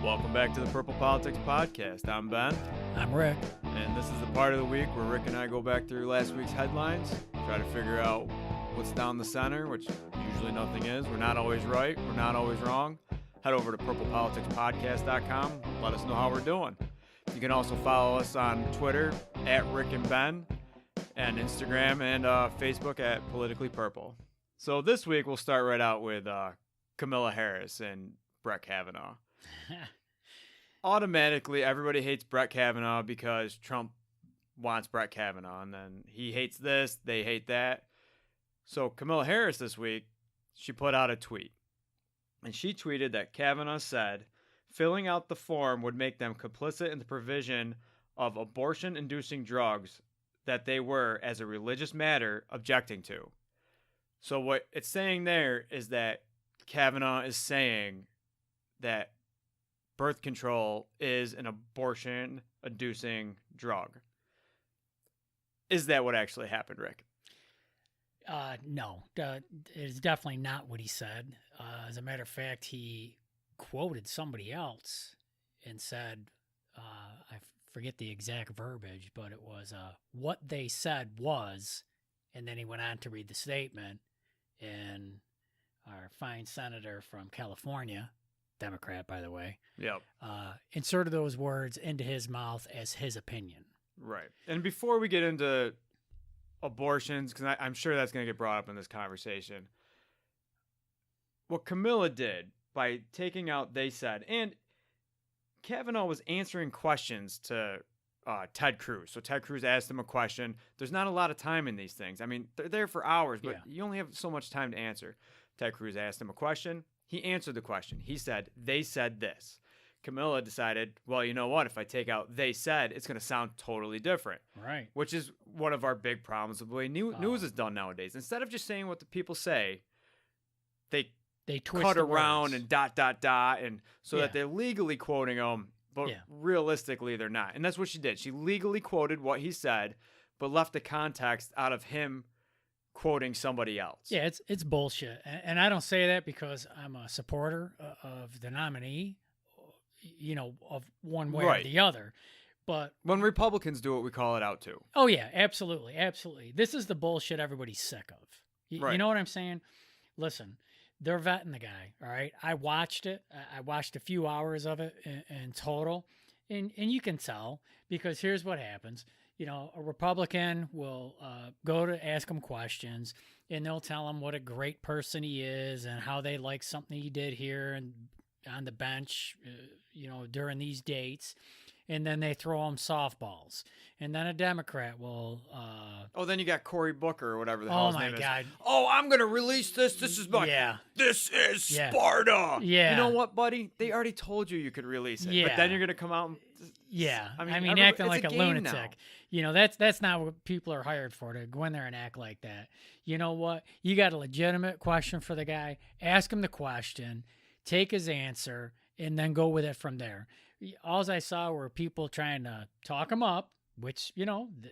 Welcome back to the Purple Politics Podcast. I'm Ben. I'm Rick. And this is the part of the week where Rick and I go back through last week's headlines, try to figure out what's down the center, which usually nothing is. We're not always right. We're not always wrong. Head over to purplepoliticspodcast.com. Let us know how we're doing. You can also follow us on Twitter at Rick and Ben, and Instagram and Facebook at Politically Purple. So this week we'll start right out with Kamala Harris and Brett Kavanaugh. Automatically, everybody hates Brett Kavanaugh because Trump wants Brett Kavanaugh, and then he hates this, they hate that. So Kamala Harris this week, she put out a tweet, and she tweeted that Kavanaugh said filling out the form would make them complicit in the provision of abortion-inducing drugs that they were, as a religious matter, objecting to. So what it's saying there is that Kavanaugh is saying that birth control is an abortion-inducing drug. Is that what actually happened, Rick? No, it is definitely not what he said. As a matter of fact, he quoted somebody else and said, I forget the exact verbiage, but it was what they said was, and then he went on to read the statement, and our fine senator from California, Democrat, by the way, inserted those words into his mouth as his opinion. Right. And before we get into abortions, because I'm sure that's going to get brought up in this conversation, what Kamala did by taking out they said, and Kavanaugh was answering questions to Ted Cruz. So Ted Cruz asked him a question. There's not a lot of time in these things. I mean, they're there for hours, but you only have so much time to answer. Ted Cruz asked him a question. He answered the question. He said, they said this. Kamala decided, well, you know what? If I take out they said, it's going to sound totally different. Right. Which is one of our big problems with the way news is done nowadays. Instead of just saying what the people say, they twist cut the around words. and dot, and so that they're legally quoting them, but realistically they're not. And that's what she did. She legally quoted what he said, but left the context out of him quoting somebody else. Yeah, it's bullshit. And I don't say that because I'm a supporter of the nominee, of one way or the other. But when Republicans do it, we call it out too. Oh, yeah, absolutely. Absolutely. This is the bullshit everybody's sick of. You know what I'm saying? Listen, they're vetting the guy, all right? I watched it. I watched a few hours of it in total. And you can tell, because here's what happens. A Republican will go to ask him questions, and they'll tell him what a great person he is and how they like something he did here and on the bench, during these dates. And then they throw him softballs. And then a Democrat will... then you got Cory Booker or whatever the hell his name is. Oh, my God. Oh, I'm going to release this. This is This is Sparta. Yeah. You know what, buddy? They already told you could release it. Yeah. But then you're going to come out and... Yeah. Acting like a lunatic. Now. That's not what people are hired for, to go in there and act like that. You know what? You got a legitimate question for the guy. Ask him the question. Take his answer. And then go with it from there. All I saw were people trying to talk him up, which,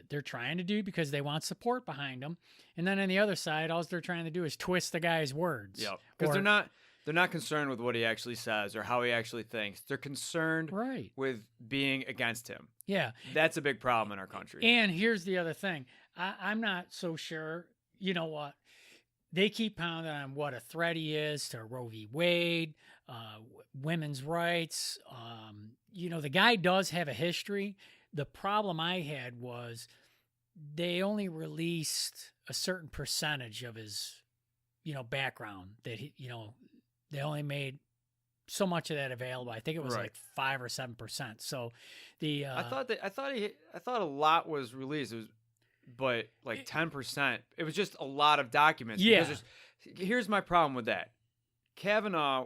they're trying to do because they want support behind them. And then on the other side, all they're trying to do is twist the guy's words. Yeah, because they're not concerned with what he actually says or how he actually thinks. They're concerned with being against him. Yeah. That's a big problem in our country. And here's the other thing. I'm not so sure, you know what? They keep pounding on what a threat he is to Roe v. Wade, women's rights. The guy does have a history. The problem I had was they only released a certain percentage of his, background that they only made so much of that available. I think it was like 5 or 7%. So I thought a lot was released. It was, but like 10%. It was just a lot of documents. Yeah. Here's my problem with that. Kavanaugh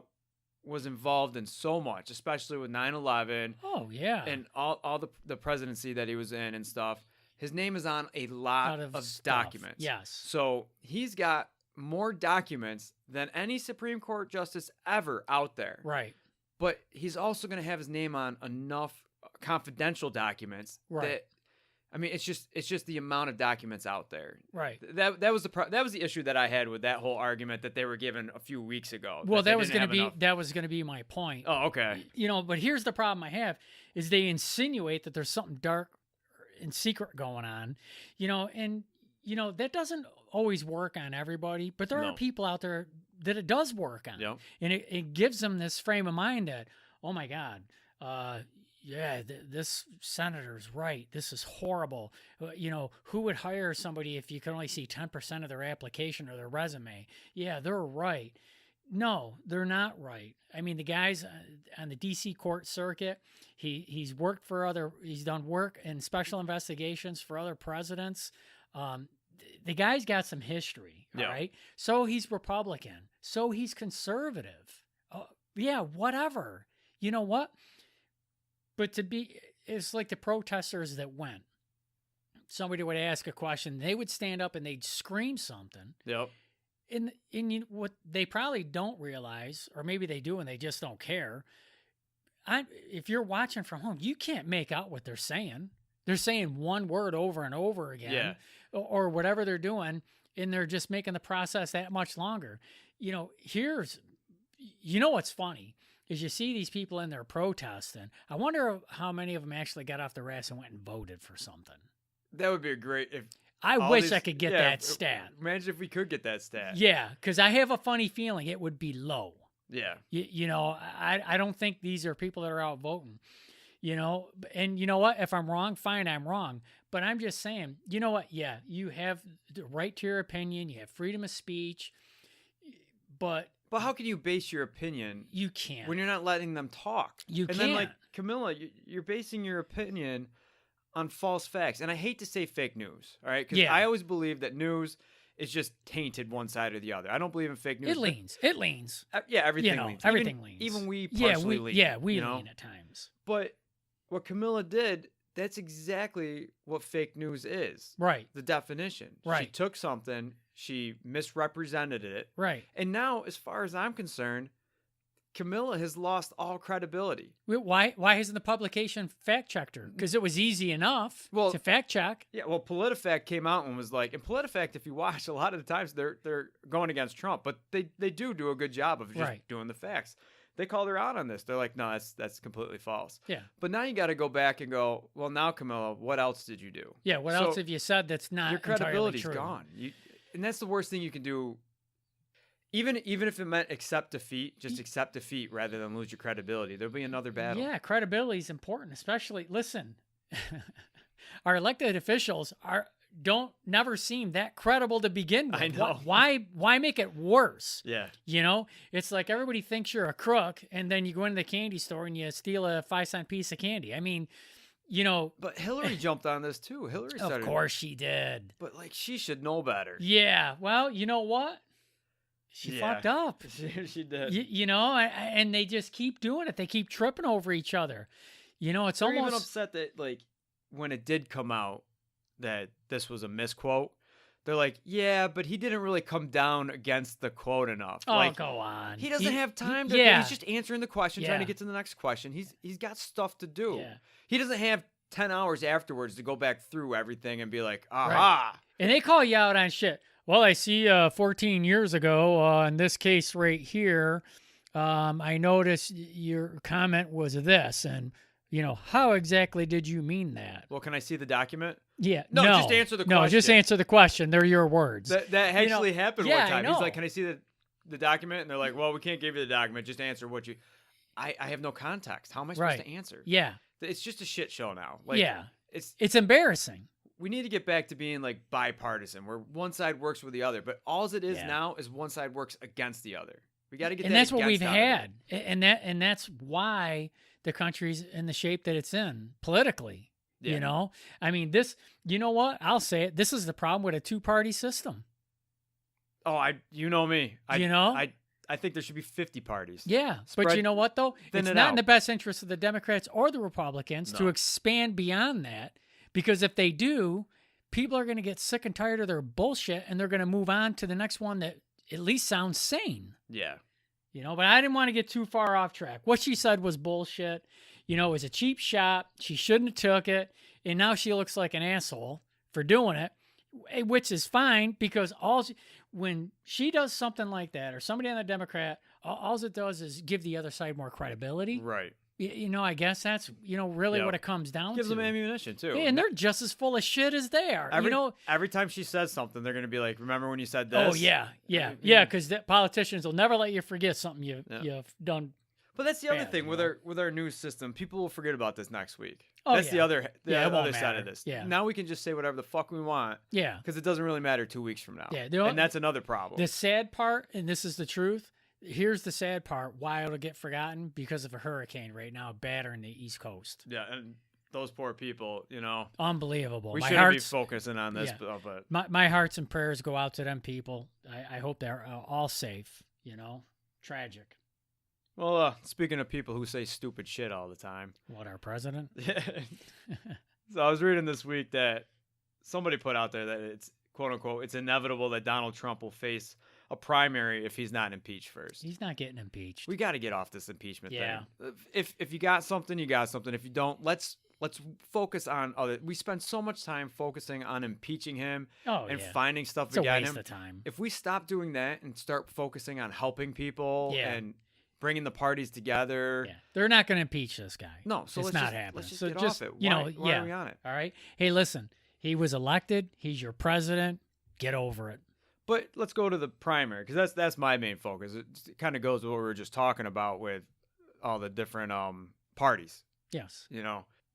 was involved in so much, especially with 9/11. Oh, yeah. And all the presidency that he was in and stuff. His name is on a lot of documents. Yes. So he's got more documents than any Supreme Court justice ever out there. Right. But he's also going to have his name on enough confidential documents that, I mean, it's just the amount of documents out there. Right. That was the issue that I had with that whole argument that they were given a few weeks ago. Well, that was going to be my point. Oh, okay. But here's the problem I have is they insinuate that there's something dark and secret going on, and that doesn't always work on everybody, but there are people out there that it does work on. Yep. And it gives them this frame of mind that, oh my God, this senator's right. This is horrible. Who would hire somebody if you could only see 10% of their application or their resume? Yeah, they're right. No, they're not right. I mean, the guy's on the D.C. court circuit. He's done work in special investigations for other presidents. The guy's got some history, all right? So he's Republican. So he's conservative. Yeah, whatever. You know what? But it's like the protesters that went. Somebody would ask a question. They would stand up and they'd scream something. Yep. And what they probably don't realize, or maybe they do and they just don't care, if you're watching from home, you can't make out what they're saying. They're saying one word over and over again, or whatever they're doing, and they're just making the process that much longer. What's funny is you see these people in there protesting. I wonder how many of them actually got off their ass and went and voted for something. That would be a great. I wish I could get that stat. Imagine if we could get that stat. Yeah, because I have a funny feeling it would be low. Yeah. I don't think these are people that are out voting. And you know what? If I'm wrong, fine, I'm wrong. But I'm just saying, you know what? Yeah, you have the right to your opinion. You have freedom of speech. But how can you base your opinion? You can't. When you're not letting them talk. You can't. And then, like, Camilla, you're basing your opinion on false facts. And I hate to say fake news, all right? Because I always believe that news is just tainted one side or the other. I don't believe in fake news. It leans. Everything leans. Everything leans. Even we partially lean. Yeah, we lean at times. But what Camilla did, that's exactly what fake news is. Right. The definition. Right. She took something, she misrepresented it. Right. And now, as far as I'm concerned, Camilla has lost all credibility. Why hasn't the publication fact-checked her? Because it was easy enough to fact-check. Yeah, well, PolitiFact came out and was like, and PolitiFact, if you watch, a lot of the times they're going against Trump, but they do a good job of just doing the facts. They called her out on this. They're like, no, that's completely false. Yeah. But now you got to go back and go, well, now, Camilla, what else did you do? Yeah, what else have you said that's not your credibility's entirely true? Gone. And that's the worst thing you can do. Even if it meant accept defeat, just accept defeat rather than lose your credibility. There'll be another battle. Yeah, credibility is important, especially, listen, our elected officials never seem that credible to begin with. I know. Why make it worse? Yeah. It's like everybody thinks you're a crook, and then you go into the candy store and you steal a 5-cent piece of candy. I mean, But Hillary jumped on this too. Hillary started. Of course she did. But she should know better. Yeah. Well, you know what? She fucked up. She did. And they just keep doing it. They keep tripping over each other. It's They're almost even upset that when it did come out that this was a misquote, they're like, yeah, but he didn't really come down against the quote enough. Oh, go on. He doesn't have time to. He's just answering the question, trying to get to the next question. He's got stuff to do. Yeah. He doesn't have 10 hours afterwards to go back through everything and be like, aha. Right. And they call you out on shit. Well, I see 14 years ago, in this case right here, I noticed your comment was this. And, how exactly did you mean that? Well, can I see the document? Yeah. No, just answer the question. No, just answer the question. They're your words. That actually happened one time. I know. He's like, can I see the document? And they're like, well, we can't give you the document. Just answer what you... I have no context. How am I supposed to answer? Yeah. It's just a shit show now. It's embarrassing. We need to get back to being bipartisan, where one side works with the other. But all it is now is one side works against the other. We got to get. And that's what we've had, and that's why the country's in the shape that it's in politically. Yeah. I mean, this. You know what? I'll say it. This is the problem with a two-party system. Oh, you know me. I think there should be 50 parties. Yeah, but you know what though? It's not in the best interest of the Democrats or the Republicans to expand beyond that. Because if they do, people are going to get sick and tired of their bullshit, and they're going to move on to the next one that at least sounds sane. Yeah. But I didn't want to get too far off track. What she said was bullshit. It was a cheap shot. She shouldn't have took it. and now she looks like an asshole for doing it, which is fine because when she does something like that, or somebody on the Democrat, all it does is give the other side more credibility. Right. I guess that's, really what it comes down Gives to. them ammunition, too. And they're just as full of shit as they are. Every time she says something, they're going to be like, remember when you said this? Oh, yeah, because politicians will never let you forget something you've done. But that's the other thing with our news system. People will forget about this next week. Oh, that's the other side of this. Yeah. Now we can just say whatever the fuck we want. Yeah. Because it doesn't really matter 2 weeks from now. Yeah. And that's another problem. The sad part, and this is the truth, here's the sad part, why it'll get forgotten, because of a hurricane right now battering the East Coast. Yeah, and those poor people, Unbelievable. We shouldn't be focusing on this, but my hearts and prayers go out to them people. I hope they're all safe, Tragic. Well, speaking of people who say stupid shit all the time. What, our president? So I was reading this week that somebody put out there that it's, quote unquote, it's inevitable that Donald Trump will face a primary if he's not impeached first. He's not getting impeached. We got to get off this impeachment thing. If you got something, you got something. If you don't, let's focus on other. We spend so much time focusing on impeaching him finding stuff it's against him. It's a waste of time. If we stop doing that and start focusing on helping people and bringing the parties together. Yeah. They're not going to impeach this guy. No, so it's not happening. Let's just get off it. Why are we on it? All right. Hey, listen, he was elected. He's your president. Get over it. But let's go to the primary, because that's my main focus. It kind of goes with what we were just talking about with all the different parties. Yes.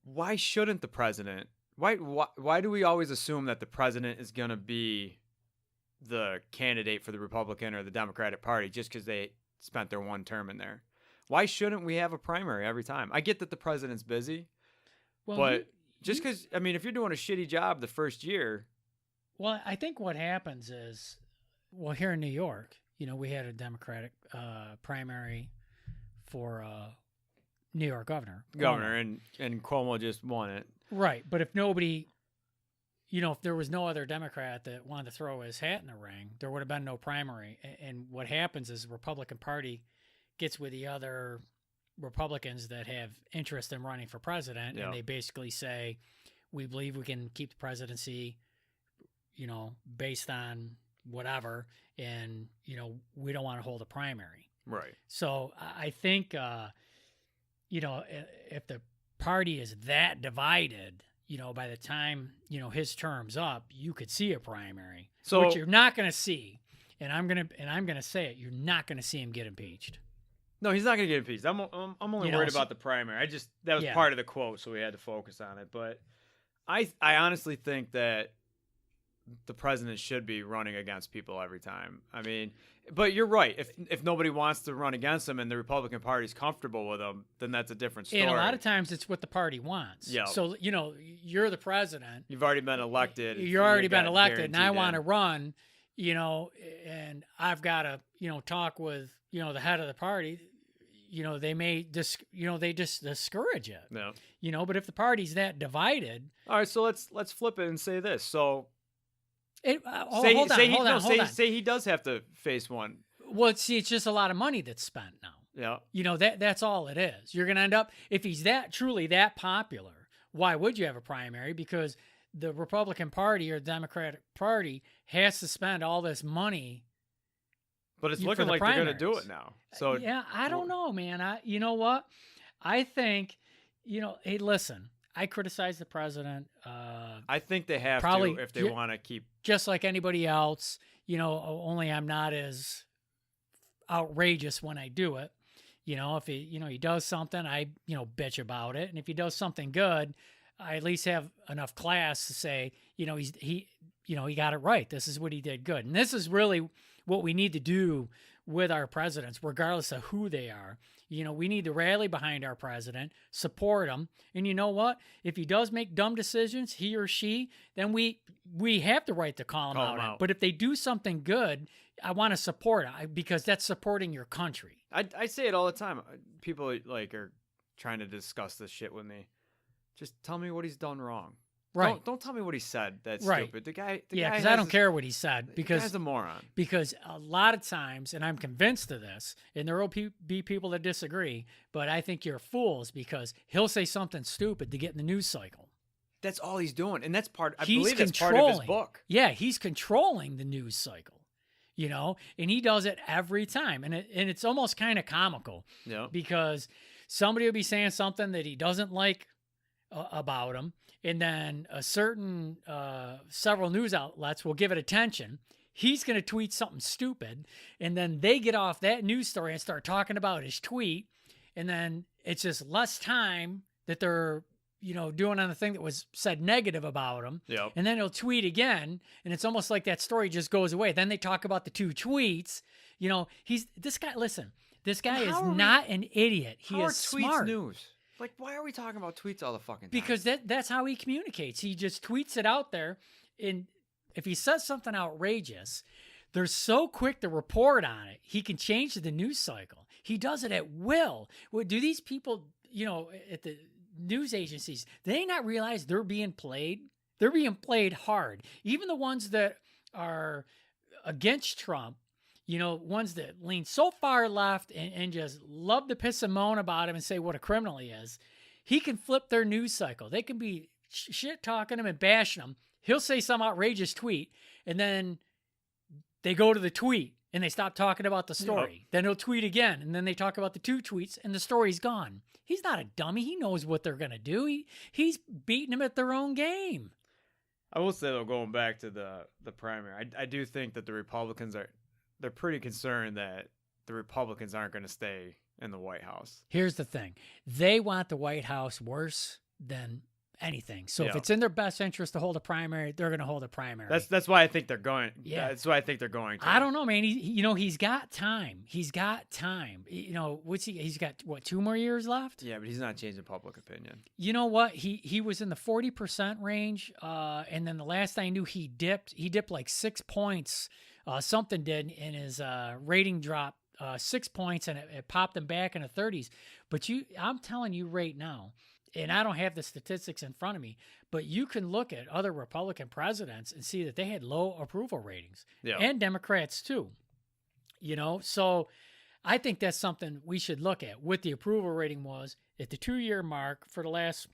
Why shouldn't the president? Why do we always assume that the president is going to be the candidate for the Republican or the Democratic Party just because they spent their one term in there? Why shouldn't we have a primary every time? I get that the president's busy, but just because, if you're doing a shitty job the first year. Well, I think what happens is, here in New York, we had a Democratic primary for New York governor, and Cuomo just won it. Right, but if nobody, if there was no other Democrat that wanted to throw his hat in the ring, there would have been no primary. And what happens is the Republican Party gets with the other Republicans that have interest in running for president, and they basically say, we believe we can keep the presidency, based on whatever, and, we don't want to hold a primary. Right. So I think, if the party is that divided, by the time, his term's up, you could see a primary. So, which you're not going to see. And I'm going to say it, you're not going to see him get impeached. No, he's not going to get impeached. I'm only worried about the primary. That was part of the quote, so we had to focus on it. But I honestly think that the president should be running against people every time. But you're right. If nobody wants to run against him and the Republican Party's comfortable with him, then that's a different story. And a lot of times it's what the party wants. Yeah. So, you're the president. You've already been elected. You've already been elected, and I want to run, and I've got to, talk with, the head of the party. They may they just discourage it. Yeah. But if the party's that divided. All right, so let's flip it and say this. So hold on. Say he does have to face one. Well, see, it's just a lot of money that's spent now. Yeah. That's all it is. You're going to end up, if he's truly that popular, why would you have a primary? Because the Republican Party or the Democratic Party has to spend all this money. But it's looking like they're going to do it now. So yeah, I don't know, man. You know what? I think, hey, listen, I criticize the president. I think they have to if they want to keep. Just like anybody else, only I'm not as outrageous when I do it. If he does something, I, bitch about it. And if he does something good, I at least have enough class to say, he got it right. This is what he did good. And this is really what we need to do with our presidents, regardless of who they are. We need to rally behind our president, support him. And you know what? If he does make dumb decisions, he or she, then we have the right to call him out. But if they do something good, I want to support it because that's supporting your country. I say it all the time. People are trying to discuss this shit with me. Just tell me what he's done wrong. Right. Don't tell me what he said. That's right. stupid. The guy because I don't care what he said. Because the guy's a moron. Because a lot of times, and I'm convinced of this, and there will be people that disagree, but I think you're fools because he'll say something stupid to get in the news cycle. That's all he's doing, and that's part. I He's believe that's part of his book. Yeah, he's controlling the news cycle, you know, and he does it every time, and it's almost kind of comical, Yeah. because somebody will be saying something that he doesn't like about him, and then a certain several news outlets will give it attention. He's going to tweet something stupid, and then they get off that news story and start talking about his tweet, and then it's just less time that they're, you know, doing on the thing that was said negative about him. Yep. And then he'll tweet again, and it's almost like that story just goes away. Then they talk about the 2 tweets. You know, this guy, listen, this guy is not an idiot. He is smart. News? Like, why are we talking about tweets all the fucking time? Because that's how he communicates. He just tweets it out there, and if he says something outrageous, they're so quick to report on it. He can change the news cycle. He does it at will. Do these people, you know, at the news agencies, they not realize they're being played? They're being played hard. Even the ones that are against Trump, you know, ones that lean so far left and just love to piss and moan about him and say what a criminal he is, he can flip their news cycle. They can be shit talking him and bashing him. He'll say some outrageous tweet, and then they go to the tweet and they stop talking about the story. Yep. Then he'll tweet again, and then they talk about the 2 tweets, and the story's gone. He's not a dummy. He knows what they're going to do. He's beating them at their own game. I will say, though, going back to the primary, I do think that the Republicans they're pretty concerned that the Republicans aren't going to stay in the White House. Here's the thing. They want the White House worse than anything. So if it's in their best interest to hold a primary, they're going to hold a primary. That's why I think they're going. Yeah. That's why I think they're going to. I don't know, man. He's got time. He's got time. You know, he's got what, 2 more years left? Yeah, but he's not changing public opinion. You know what? He was in the 40% range, and then the last I knew he dipped like 6 points. Something did, and his rating dropped 6 points, and it popped him back in the 30s. But I'm telling you right now, and I don't have the statistics in front of me, but you can look at other Republican presidents and see that they had low approval ratings, and Democrats too. You know, so I think that's something we should look at. What the approval rating was at the 2-year mark for the last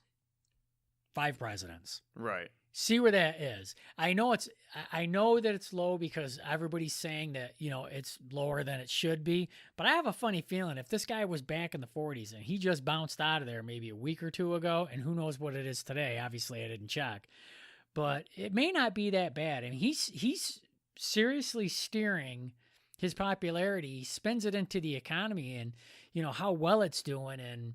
5 presidents. Right. See where that is. I know that it's low because everybody's saying that, you know, it's lower than it should be. But I have a funny feeling if this guy was back in the 40s and he just bounced out of there maybe a week or 2 ago, and who knows what it is today. Obviously, I didn't check. But it may not be that bad. I mean, he's seriously steering his popularity. He spends it into the economy and, you know, how well it's doing, and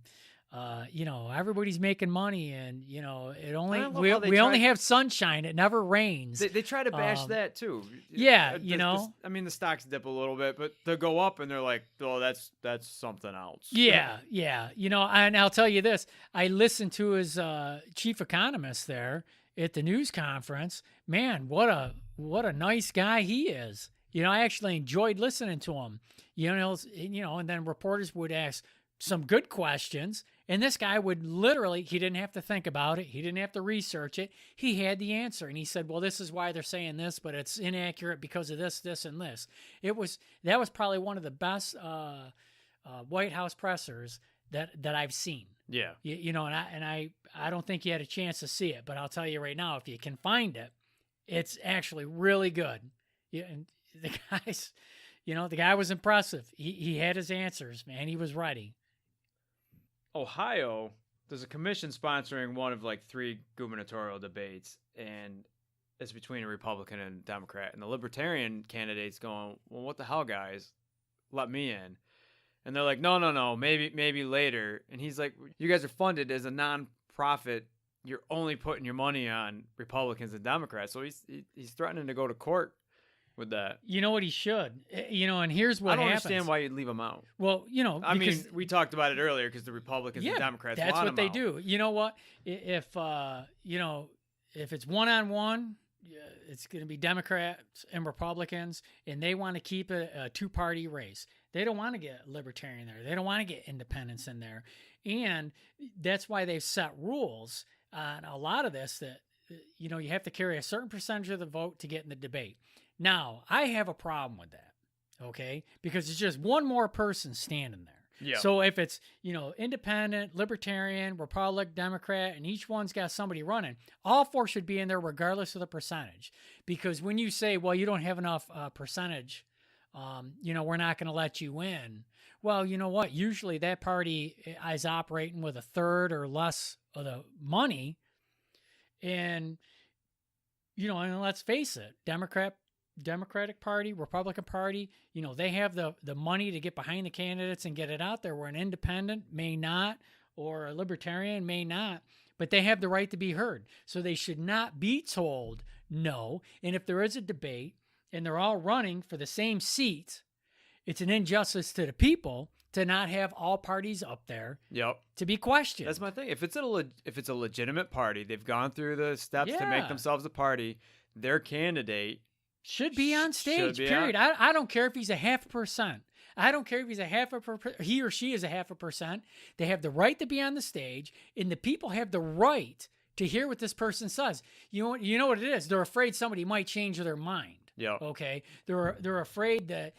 you know, everybody's making money, and you know, we only have sunshine. It never rains. They try to bash that too. Yeah, you know. I mean, the stocks dip a little bit, but they'll go up, and they're like, "Oh, that's something else." Yeah. You know, and I'll tell you this: I listened to his chief economist there at the news conference. Man, what a nice guy he is. You know, I actually enjoyed listening to him. You know, and then reporters would ask some good questions, and this guy would literally, he didn't have to think about it. He didn't have to research it. He had the answer, and he said, well, this is why they're saying this, but it's inaccurate because of this, this, and this. That was probably one of the best White House pressers that I've seen. Yeah. You know, and I don't think you had a chance to see it, but I'll tell you right now, if you can find it, it's actually really good. Yeah, and the guys, you know, the guy was impressive. He had his answers, man. He was ready. Ohio, there's a commission sponsoring one of like 3 gubernatorial debates, and it's between a Republican and a Democrat. And the Libertarian candidate's going, well, what the hell, guys? Let me in. And they're like, no, maybe later. And he's like, you guys are funded as a non-profit. You're only putting your money on Republicans and Democrats. So he's threatening to go to court with that. You know what he should? You know, and here's what happens. I don't understand why you'd leave him out. Well, you know, I mean, we talked about it earlier because the Republicans and Democrats that's want what him they out. do. You know what? If you know, if it's one-on-one, it's going to be Democrats and Republicans, and they want to keep a 2-party race. They don't want to get Libertarian there. They don't want to get independents in there, and that's why they've set rules on a lot of this. That you know, you have to carry a certain percentage of the vote to get in the debate. Now, I have a problem with that, okay? Because it's just one more person standing there. Yeah. So if it's, independent, libertarian, Republican, Democrat, and each one's got somebody running, all four should be in there regardless of the percentage. Because when you say, well, you don't have enough percentage, we're not going to let you in. Well, you know what? Usually that party is operating with a third or less of the money. And, and let's face it, Democratic Party, Republican Party, they have the money to get behind the candidates and get it out there, where an independent may not, or a libertarian may not, but they have the right to be heard. So they should not be told no. And if there is a debate and they're all running for the same seat, it's an injustice to the people to not have all parties up there to be questioned. That's my thing. If it's a legitimate party, they've gone through the steps to make themselves a party, their candidate should be on stage, period. I don't care if he's a 0.5%. I don't care if he's he or she is a 0.5%. They have the right to be on the stage, and the people have the right to hear what this person says. You know what it is? They're afraid somebody might change their mind. Yeah. Okay. They're afraid that,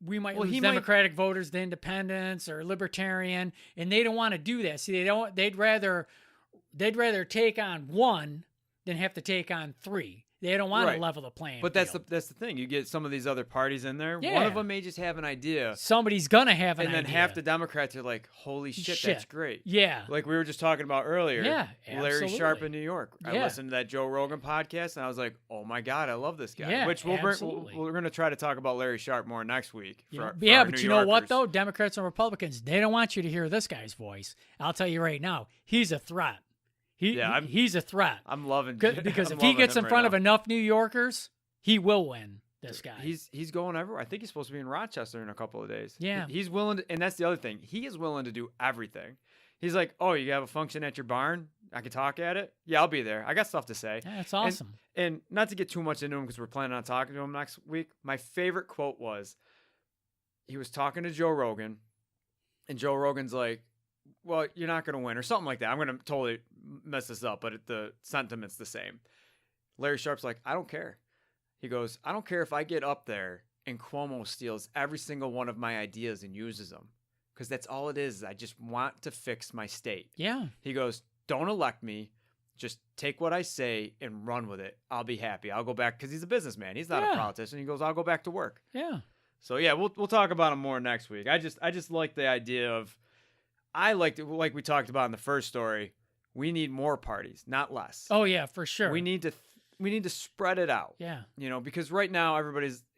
we might lose Democratic voters to independents or libertarian, and they don't want to do that. See, they'd rather take on one than have to take on three. They don't want to level the playing field. But that's the thing. You get some of these other parties in there. Yeah. One of them may just have an idea. Somebody's going to have an idea. And then half the Democrats are like, holy shit, that's great. Yeah. Like we were just talking about earlier. Yeah, Larry Sharpe in New York. I listened to that Joe Rogan podcast, and I was like, oh my God, I love this guy. Yeah, which we're going to try to talk about Larry Sharpe more next week. But you know what, though? Democrats and Republicans, they don't want you to hear this guy's voice. I'll tell you right now, he's a threat. He's a threat. I'm loving because if he gets in front of enough New Yorkers, he will win. This guy. He's going everywhere. I think he's supposed to be in Rochester in a couple of days. Yeah. He's willing to, and that's the other thing. He is willing to do everything. He's like, oh, you have a function at your barn? I can talk at it? Yeah, I'll be there. I got stuff to say. Yeah, that's awesome. And not to get too much into him because we're planning on talking to him next week, my favorite quote was, he was talking to Joe Rogan, and Joe Rogan's like, well, you're not going to win, or something like that. I'm going to totally mess this up, but the sentiment's the same. Larry Sharpe's like, I don't care. He goes, I don't care if I get up there and Cuomo steals every single one of my ideas and uses them, because that's all it is. I just want to fix my state. Yeah. He goes, don't elect me. Just take what I say and run with it. I'll be happy. I'll go back, because he's a businessman. He's not a politician. He goes, I'll go back to work. Yeah. So yeah, we'll talk about him more next week. I just like the idea of, I liked it, like we talked about in the first story. We need more parties, not less. Oh yeah, for sure. We need to spread it out. Yeah. Because right now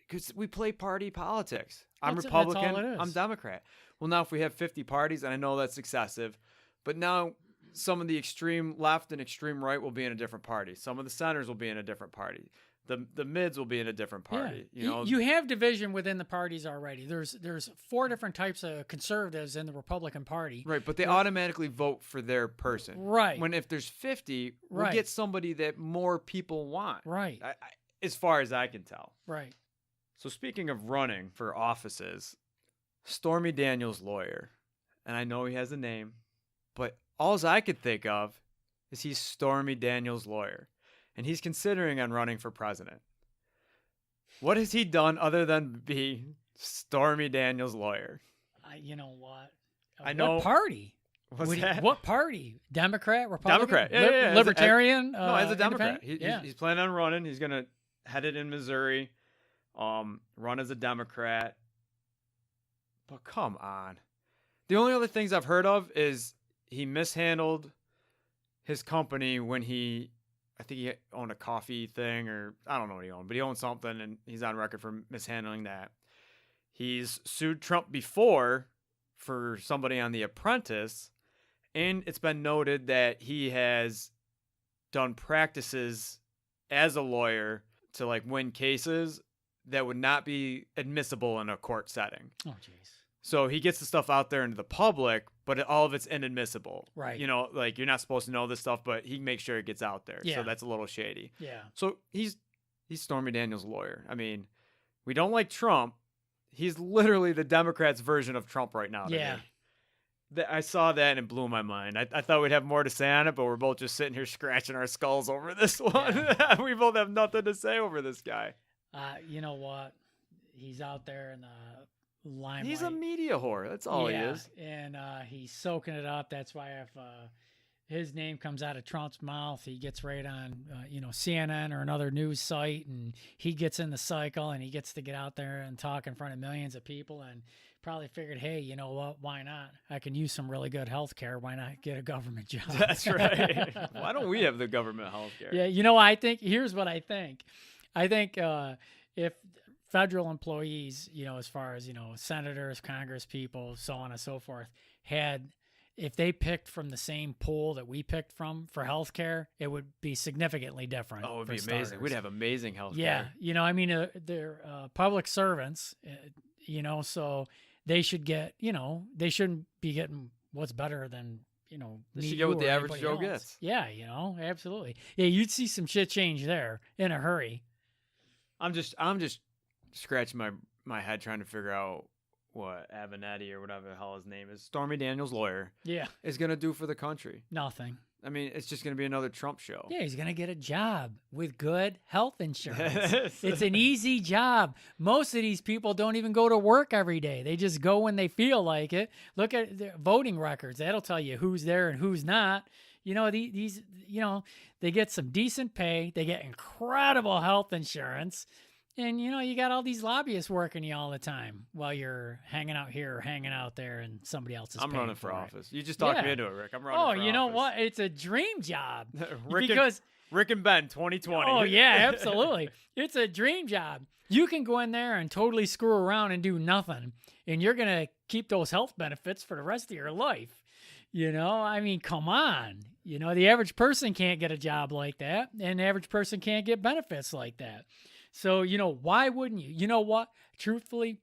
because we play party politics. I'm Republican. That's all it is. I'm Democrat. Well, now if we have 50 parties, and I know that's excessive, but now some of the extreme left and extreme right will be in a different party. Some of the centers will be in a different party. The mids will be in a different party. Yeah. You have division within the parties already. There's 4 different types of conservatives in the Republican Party. Right, but they automatically vote for their person. Right. When if there's 50, we'll get somebody that more people want. Right. As far as I can tell. Right. So speaking of running for offices, Stormy Daniels' lawyer, and I know he has a name, but all I could think of is he's Stormy Daniels' lawyer. And he's considering on running for president. What has he done other than be Stormy Daniels' lawyer? You know what? I know. What party? What party? Democrat? Republican? Democrat. Yeah. Libertarian? As a Democrat. He's planning on running. He's going to head it in Missouri, run as a Democrat. But come on. The only other things I've heard of is he mishandled his company when I think he owned a coffee thing, or I don't know what he owned, but he owned something, and he's on record for mishandling that. He's sued Trump before for somebody on The Apprentice, and it's been noted that he has done practices as a lawyer to win cases that would not be admissible in a court setting. Oh, jeez. So he gets the stuff out there into the public, but all of it's inadmissible. Right. You're not supposed to know this stuff, but he makes sure it gets out there. Yeah. So that's a little shady. Yeah. So he's Stormy Daniels' lawyer. I mean, we don't like Trump. He's literally the Democrats' version of Trump right now. Yeah. I saw that and it blew my mind. I thought we'd have more to say on it, but we're both just sitting here scratching our skulls over this one. Yeah. We both have nothing to say over this guy. You know what? he's out there in the limelight. He's a media whore. That's all he is. And he's soaking it up. That's why if his name comes out of Trump's mouth, he gets right on, CNN or another news site, and he gets in the cycle, and he gets to get out there and talk in front of millions of people, and probably figured, hey, you know what? Why not? I can use some really good health care. Why not get a government job? That's right. Why don't we have the government health care? Yeah, here's what I think. I think if federal employees, as far as, senators, Congress people, so on and so forth, if they picked from the same pool that we picked from for healthcare, it would be significally different. Oh, it would be amazing. Starters. We'd have amazing healthcare. Yeah. They're public servants, so they should get, they shouldn't be getting what's better than, they should get what the average Joe gets. Yeah, absolutely. Yeah, you'd see some shit change there in a hurry. I'm just scratching my head trying to figure out what Anelli or whatever the hell his name is, Stormy Daniels' lawyer, is going to do for the country. Nothing. I mean, it's just going to be another Trump show. Yeah, he's going to get a job with good health insurance. It's an easy job. Most of these people don't even go to work every day. They just go when they feel like it. Look at their voting records. That'll tell you who's there and who's not. These they get some decent pay. They get incredible health insurance. And, you got all these lobbyists working you all the time while you're hanging out here or hanging out there and somebody else is I'm paying running for it. office. You just talked me into it, Rick. I'm running for office. Oh, you know what? It's a dream job. Rick and Ben 2020. Oh, yeah, absolutely. It's a dream job. You can go in there and totally screw around and do nothing, and you're going to keep those health benefits for the rest of your life. I mean, come on. The average person can't get a job like that, and the average person can't get benefits like that. So, why wouldn't you? You know what? Truthfully,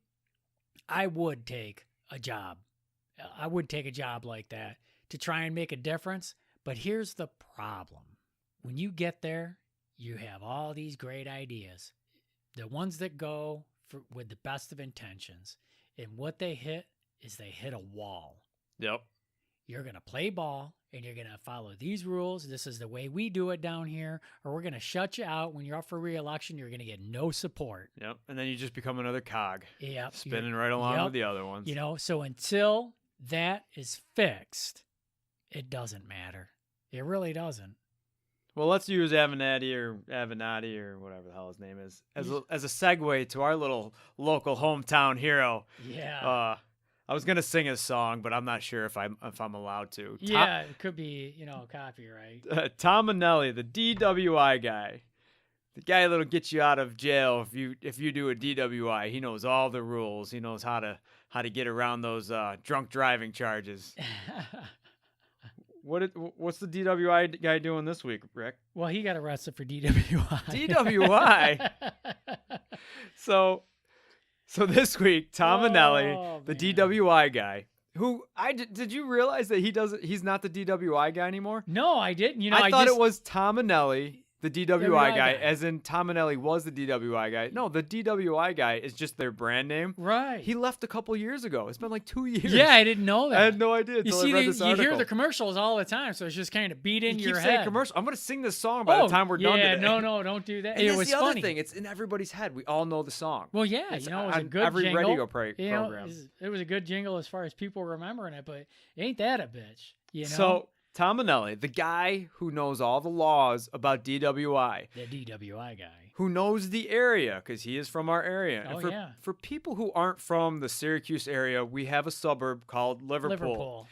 I would take a job. I would take a job like that to try and make a difference. But here's the problem. When you get there, you have all these great ideas. The ones that go with the best of intentions. And what they hit is they hit a wall. Yep. You're going to play ball, and you're going to follow these rules. This is the way we do it down here, or we're going to shut you out. When you're up for re-election, you're going to get no support. Yep, and then you just become another cog. Yep. Spinning right along with the other ones. So until that is fixed, it doesn't matter. It really doesn't. Well, let's use Avenatti or whatever the hell his name is as a segue to our little local hometown hero. Yeah. I was gonna sing his song, but I'm not sure if I'm allowed to. Yeah, it could be, copyright. Tom Anelli, the DWI guy, the guy that'll get you out of jail if you do a DWI. He knows all the rules. He knows how to get around those drunk driving charges. What's the DWI guy doing this week, Rick? Well, he got arrested for DWI. DWI. So this week, Tom Anelli, the DWI guy, who did you realize that he's not the DWI guy anymore? No, I didn't. I thought it was Tom Anelli, the DWI guy, as in Tom Anelli was the DWI guy. No, the DWI guy is just their brand name. Right. He left a couple years ago. It's been like 2 years. Yeah, I didn't know that. I had no idea until I read this article. You hear the commercials all the time, so it's just kind of beat in your head. Saying commercial. I'm going to sing this song by the time we're done today. No, don't do that. And it was the funny. other thing. It's in everybody's head. We all know the song. Well, yeah, it's it was a good every jingle. radio program. It was a good jingle as far as people remembering it, but ain't that a bitch? So Tom Anelli, the guy who knows all the laws about DWI. The DWI guy. Who knows the area, because he is from our area. Oh, and for people who aren't from the Syracuse area, we have a suburb called Liverpool.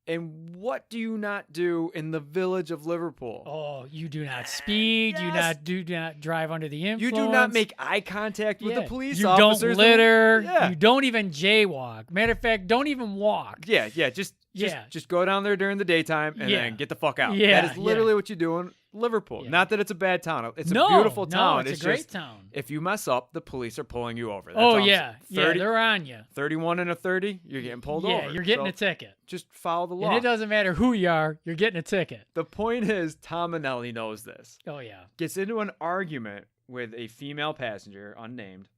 And what do you not do in the village of Liverpool? Oh, you do not speed. Yes. You do not drive under the influence. You do not make eye contact with the police officers. You don't litter. You don't even jaywalk. Matter of fact, don't even walk. Just go down there during the daytime and then get the fuck out. That is literally what you do in Liverpool. Not that it's a bad town. It's a beautiful town. It's a great town. If you mess up, the police are pulling you over. That's they're on you. 31 and a 30, you're getting pulled over. Yeah, you're getting a ticket. Just follow the law. And it doesn't matter who you are, you're getting a ticket. The point is, Tom Anelli knows this. Oh, yeah. Gets into an argument with a female passenger, unnamed.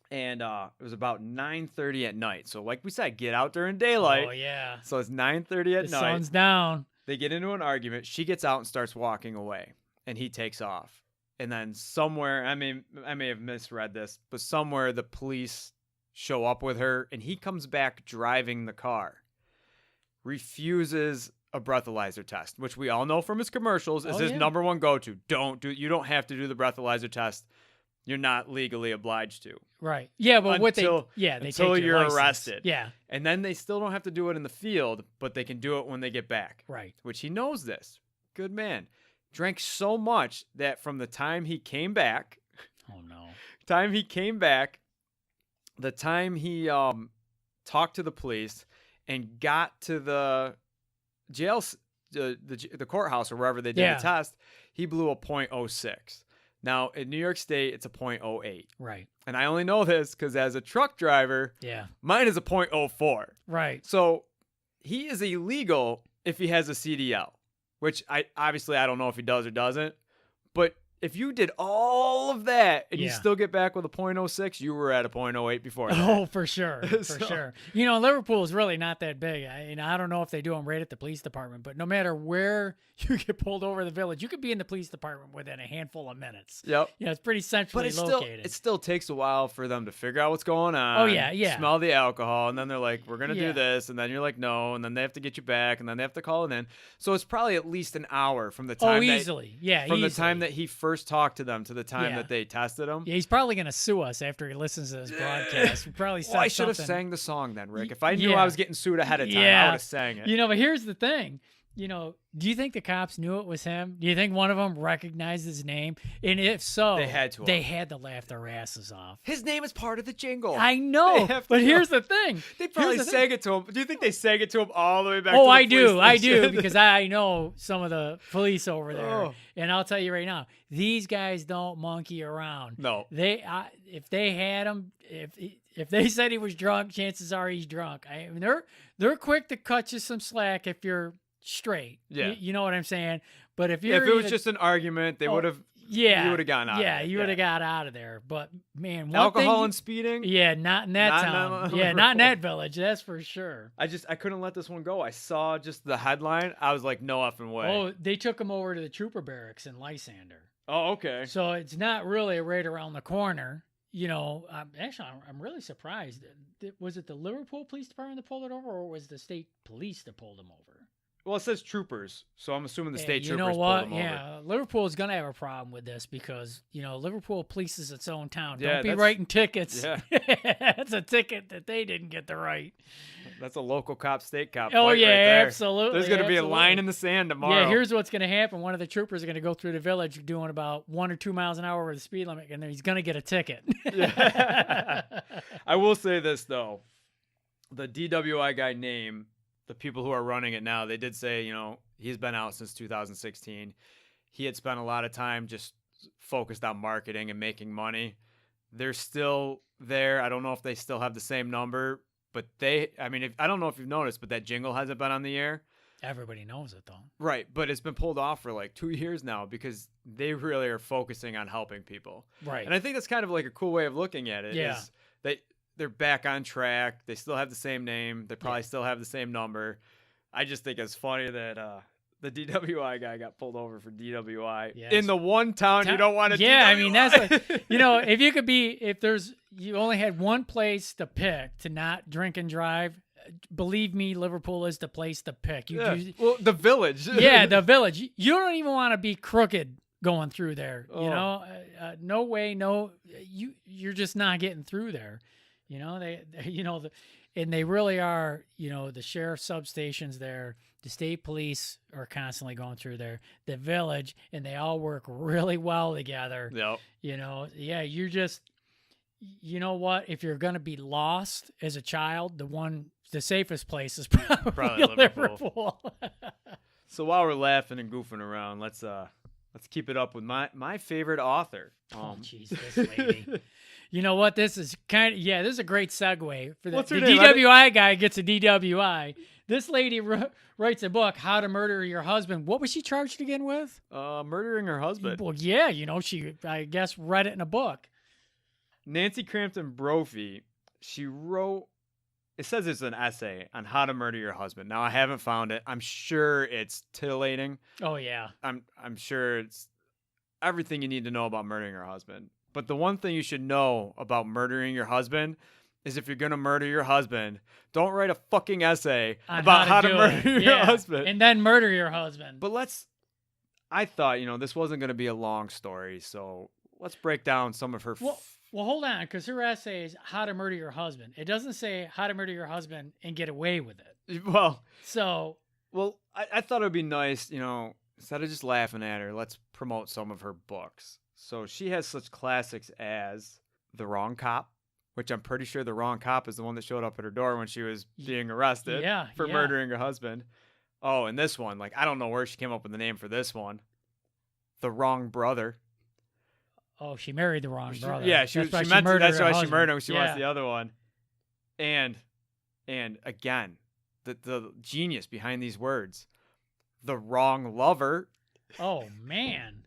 And it was about 9:30 at night. So like we said, get out during daylight. Oh, yeah. So it's 9:30 at night. The sun's down. They get into an argument. She gets out and starts walking away. And he takes off. and then somewhere, I may have misread this, but somewhere the police show up with her, and he comes back driving the car, refuses a breathalyzer test, which we all know from his commercials is his number one go-to. You don't have to do the breathalyzer test. You're not legally obliged to. Right. Yeah, but until take you're license. arrested. Yeah. And then they still don't have to do it in the field, but they can do it when they get back. Right. Which he knows this. Good man. Drank so much that from the time he came back, the time he talked to the police and got to the jail, the courthouse or wherever they did the test, he blew a .06. Now, in New York State, it's a .08. Right. And I only know this because as a truck driver, mine is a .04. Right. So he is illegal if he has a CDL, which I don't know if he does or doesn't. But if you did all of that and you still get back with a .06, you were at a .08 before that. Oh, for sure. For sure. Liverpool is really not that big. I don't know if they do them right at the police department, but no matter where you get pulled over the village, you could be in the police department within a handful of minutes. Yep. It's pretty centrally located. It still takes a while for them to figure out what's going on. Oh, yeah. Smell the alcohol, and then they're like, we're going to do this, and then you're like, no, and then they have to get you back, and then they have to call it in. So it's probably at least an hour from the time the time that he first talked to them to the time that they tested him. Yeah, he's probably going to sue us after he listens to this broadcast. We probably said I should have sang the song then, Rick. If I knew I was getting sued ahead of time, I would have sang it. But here's the thing. Do you think the cops knew it was him? Do you think one of them recognized his name? And if so, they had to laugh their asses off. His name is part of the jingle. I know, but here's the thing. They probably sang it to him. Do you think they sang it to him all the way back? Oh, to I do, because I know some of the police over there, and I'll tell you right now, these guys don't monkey around. No, if they had him, if they said he was drunk, chances are he's drunk. I mean, they're quick to cut you some slack if you're straight. Yeah. You know what I'm saying? But if it was just an argument, they would have. Yeah. You would have gone out. Yeah, you would have got out of there. But man, alcohol and speeding. Yeah, not in that town. Not in that village. That's for sure. I couldn't let this one go. I saw just the headline. I was like, no effing way. Oh, they took him over to the trooper barracks in Lysander. Oh, okay. So it's not really right around the corner. Actually, I'm really surprised. Was it the Liverpool Police Department that pulled it over, or was the state police that pulled him over? Well, it says troopers, so I'm assuming the state troopers pulled them over. Yeah, Liverpool is going to have a problem with this because, Liverpool polices its own town. Yeah, Don't be writing tickets. Yeah. That's a ticket that they didn't get to write. That's a local cop, state cop. Oh, fight yeah, right there. absolutely. There's going to be a line in the sand tomorrow. Yeah, here's what's going to happen. One of the troopers are going to go through the village doing about 1 or 2 miles an hour over the speed limit, and then he's going to get a ticket. Yeah. I will say this, though. The DWI guy name, the people who are running it now, they did say, he's been out since 2016. He had spent a lot of time just focused on marketing and making money. They're still there. I don't know if they still have the same number, but I don't know if you've noticed, but that jingle hasn't been on the air. Everybody knows it, though. Right, but it's been pulled off for like 2 years now because they really are focusing on helping people. Right. And I think that's kind of like a cool way of looking at it. Yeah. Is they're back on track. They still have the same name. They probably still have the same number. I just think it's funny that the DWI guy got pulled over for DWI in the one town you don't want to. Yeah, DWI. I mean that's if you only had one place to pick to not drink and drive. Believe me, Liverpool is the place to pick. The village. Yeah, the village. You don't even want to be crooked going through there. No way. No, you're just not getting through there. And they really are, the sheriff's substations there, the state police are constantly going through there, the village, and they all work really well together. Yep. You're just, what? If you're going to be lost as a child, the safest place is probably Liverpool. So while we're laughing and goofing around, let's keep it up with my favorite author. Oh, jeez, this lady. You know what? This is this is a great segue for What's her the name? DWI guy gets a DWI. This lady writes a book, How to Murder Your Husband. What was she charged again with? Murdering her husband. Well, yeah, she, I guess, read it in a book. Nancy Crampton Brophy, she wrote, it says it's an essay on how to murder your husband. Now, I haven't found it. I'm sure it's titillating. Oh, yeah. I'm sure everything you need to know about murdering your husband. But the one thing you should know about murdering your husband is if you're going to murder your husband, don't write a fucking essay about how to murder your husband. And then murder your husband. But I thought, this wasn't going to be a long story, so let's break down some of her... Well, hold on, because her essay is how to murder your husband. It doesn't say how to murder your husband and get away with it. Well... So... Well, I thought it would be nice, instead of just laughing at her, let's promote some of her books. So she has such classics as The Wrong Cop, which I'm pretty sure The Wrong Cop is the one that showed up at her door when she was being arrested for murdering her husband. Oh, and this one, I don't know where she came up with the name for this one. The Wrong Brother. Oh, she married the wrong brother. Yeah, that's why she murdered him. She wants the other one. And again, the genius behind these words. The Wrong Lover. Oh, man.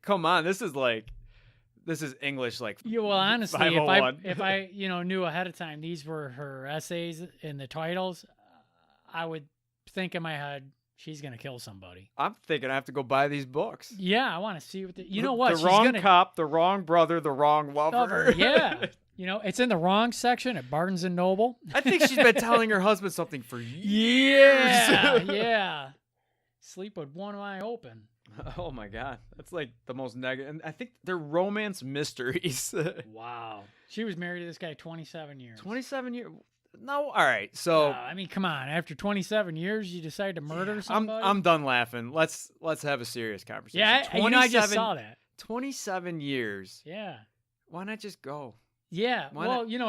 Come on, this is English well, honestly, 501. if I knew ahead of time these were her essays in the titles, I would think in my head she's gonna kill somebody. I'm thinking I have to go buy these books. Yeah, I want to see what you know what the Wrong Cop, The Wrong Brother, The Wrong Lover. Yeah, it's in the wrong section at Barnes and Noble. I think she's been telling her husband something for years. Yeah. Sleep with one eye open. Oh my God, that's the most negative. And I think they're romance mysteries. Wow, she was married to this guy 27 years. 27 years. No, all right. So I mean, come on. After 27 years, you decide to murder somebody? I'm done laughing. Let's have a serious conversation. Yeah, I just saw that. 27 years. Yeah. Why not just go? Yeah.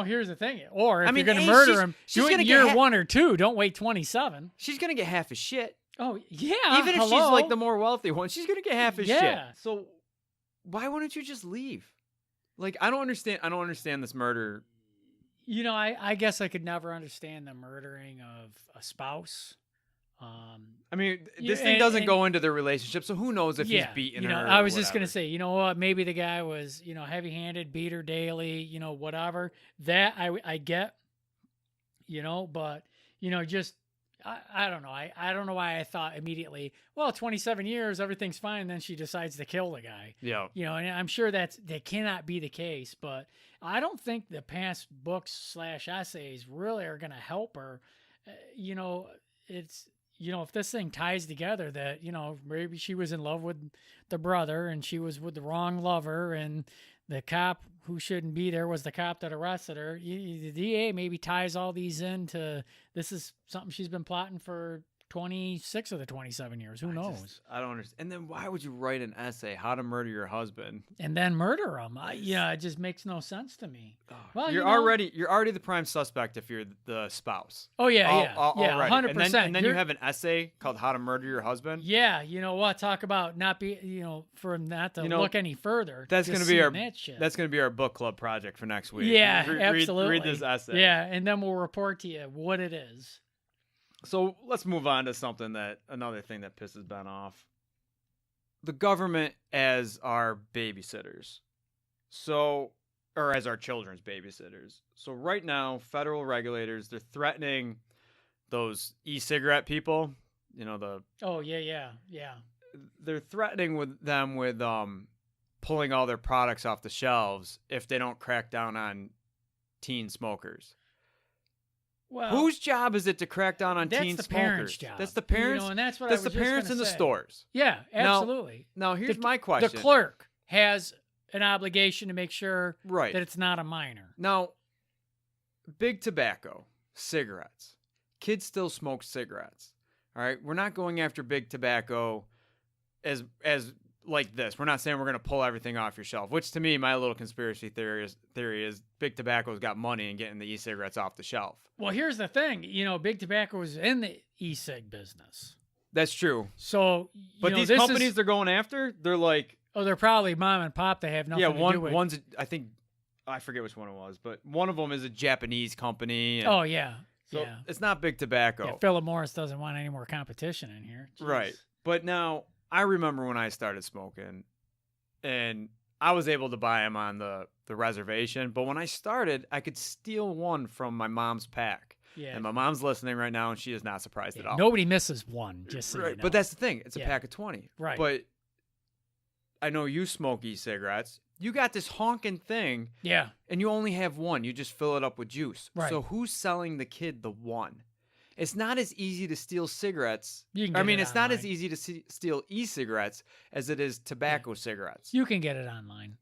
Here's the thing. Or if you're going to murder him, do it in year 1 or 2. Don't wait 27. She's going to get half his shit. Oh, yeah. Even if she's the more wealthy one, she's going to get half his shit. Yeah. So why wouldn't you just leave? I don't understand this murder. I guess I could never understand the murdering of a spouse. I mean, this thing doesn't go into their relationship, so who knows if he's beating her. I was just going to say, you know what? Maybe the guy was, heavy-handed, beat her daily, whatever. That I get, but, just, I don't know. I don't know why I thought immediately, well, 27 years, everything's fine. Then she decides to kill the guy. Yeah. And I'm sure that cannot be the case, but I don't think the past books / essays really are going to help her. It's, if this thing ties together that, maybe she was in love with the brother and she was with the wrong lover and the cop who shouldn't be there was the cop that arrested her. The DA maybe ties all these into this is something she's been plotting for 26 of the 27 years. Who knows? I don't understand. And then why would you write an essay, how to murder your husband? And then murder him? It just makes no sense to me. Well, you're already the prime suspect if you're the spouse. Oh, yeah, already. 100%. And then you have an essay called How to Murder Your Husband? Yeah, you know what? Talk about not be, for him not to look any further. That's going to be our book club project for next week. Yeah, absolutely. Read this essay. Yeah, and then we'll report to you what it is. So let's move on to another thing that pisses Ben off. The government as our babysitters. Or as our children's babysitters. So right now, federal regulators, they're threatening those e-cigarette people, Oh, yeah. They're threatening them with pulling all their products off the shelves if they don't crack down on teen smokers. Well, whose job is it to crack down on teen smokers? That's the parents' job. That's the parents. And that's what that's I was the parents in the stores. Yeah, absolutely. Now here's my question. The clerk has an obligation to make sure that it's not a minor. Now, big tobacco, cigarettes. Kids still smoke cigarettes. All right, we're not going after big tobacco as like this. We're not saying we're going to pull everything off your shelf, which to me, my little conspiracy theory is big tobacco's got money in getting the e-cigarettes off the shelf. Well, here's the thing. Big tobacco is in the e-cig business. That's true. So, but these companies they're going after, they're like... Oh, they're probably mom and pop. They have nothing to do with. One's, I forget which one it was, but one of them is a Japanese company. Oh, yeah. So it's not big tobacco. Yeah, Philip Morris doesn't want any more competition in here. Jeez. Right. But now, I remember when I started smoking, and I was able to buy them on the reservation. But when I started, I could steal one from my mom's pack. Yeah. And my mom's listening right now, and she is not surprised at all. Nobody misses one, just so you know. But that's the thing. It's a pack of 20. Right. But I know you smoke e-cigarettes. You got this honking thing, Yeah. and you only have one. You just fill it up with juice. Right. So who's selling the kid the one? It's not as easy to steal cigarettes. You can I get mean, it it's not as online. easy to steal e-cigarettes as it is tobacco cigarettes. You can get it online.